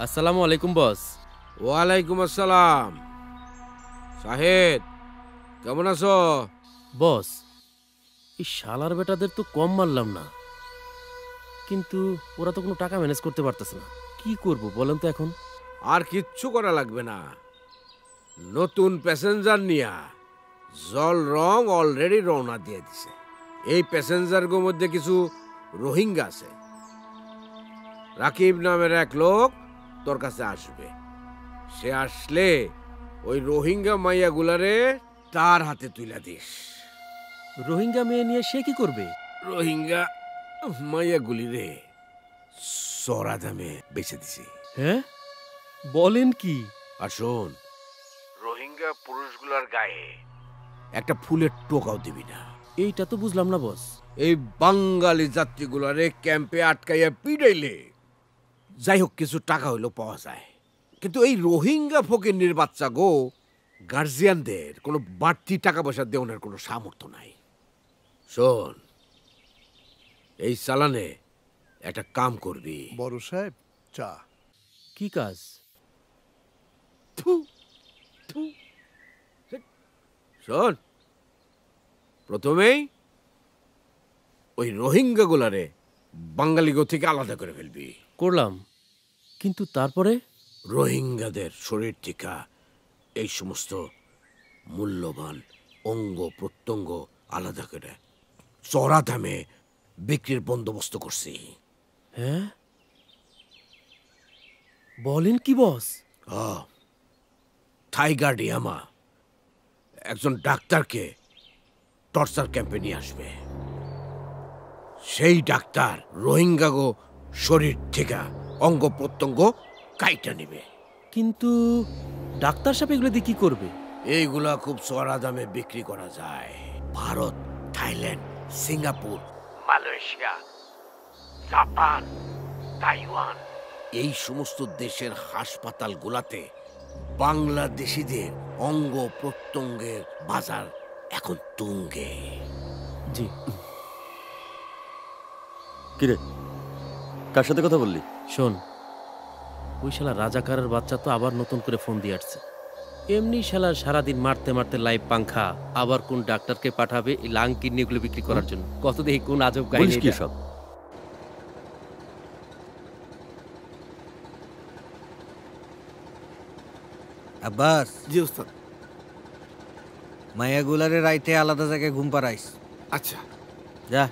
আসসালামু আলাইকুম বস। ওয়ালাইকুম আসসালাম। সাহেদ, কেমন আছো? বস, এই শালার বেটাদের তো কম মারলাম না, কিন্তু ওরা তো কোনো টাকা ম্যানেজ করতে পারতেছে না। কি করব বলেন তো এখন? আর কিচ্ছু করা লাগবে না। নতুন প্যাসেঞ্জার নিয়া জল রং অলরেডি রওনা দিয়ে দিছে। এই প্যাসেঞ্জারগুলোর মধ্যে কিছু রোহিঙ্গা আছে। রাকিব নামের এক লোক তোর কাছে আসবে। সে আসলে ওই রোহিঙ্গা মাইয়াগুলারে তার হাতে তুইলা দিস। রোহিঙ্গা মেয়ে নিয়ে সে কি করবে? রোহিঙ্গা মাইয়াগুলি রে চড়া দামে বেচে দিছি। হ্যাঁ, বলেন কি? আর শোন, রোহিঙ্গা পুরুষগুলার গায়ে একটা ফুলের টোকাও দিবি না। এইটা তো বুঝলাম না বস। এই বাঙালি যাত্রীগুলারে ক্যাম্পে আটকাইয়া পিড়াইলে যাই হোক কিছু টাকা হইলেও পাওয়া যায়, কিন্তু এই রোহিঙ্গা ফকিন্নির বাচ্চা গো গার্জিয়ানদের কোনো বাড়তি টাকা পয়সা দেওয়ার কোনো সামর্থ্য নাই। শোন, এই চালানে একটা কাম করবি। বড় সাহেব, চা। কি কাজ? থু, থু। শোন, প্রথমেই ওই রোহিঙ্গা গুলারে বাঙালিগো থেকে আলাদা করে ফেলবি। করলাম, কিন্তু তারপরে? রোহিঙ্গাদের শরীর থেকে এই সমস্ত মূল্যবান অঙ্গ প্রত্যঙ্গ আলাদা করে চড়া দামে বিক্রির বন্দোবস্ত করছি। হ্যাঁ, বলেন কি বস? টাইগার ডিয়ামা একজন ডাক্তারকে টর্চার ক্যাম্পে নিয়ে আসবে। সেই ডাক্তার রোহিঙ্গাগো শরীর থেকে অঙ্গ প্রত্যঙ্গ কাইটা নিবে। কিন্তু ডাক্তার সাহেব এগুলো দিয়ে কি করবে? এইগুলা খুব চড়া দামে বিক্রি করা যায়। Bharat, Thailand, Singapore, Malaysia, Japan, Taiwan এই সমস্ত দেশের হাসপাতালগুলাতে বাংলাদেশিদের অঙ্গ প্রত্যঙ্গের বাজার এখন তুঙ্গে। জি। কিরে, কার সাথে কথা বললি? শোন, ওই শালা রাজাকারের বাচ্চা তো আবার নতুন করে ফোন দিয়ে আসছে। এমনি শালার সারাদিন মারতে মারতে লাইভ পাংখা, আবার কোন ডাক্তারকে পাঠাবে এই লাং কিডনিগুলো বিক্রি করার জন্য। কত দেখি কোন আজব বলিস কাহিনী কি এটা। সব? আব্বাস, জি ওস্তাদ। মায়াগুলারে রাইতে আলাদা জায়গায় ঘুম পাড়াইস। আচ্ছা। যা।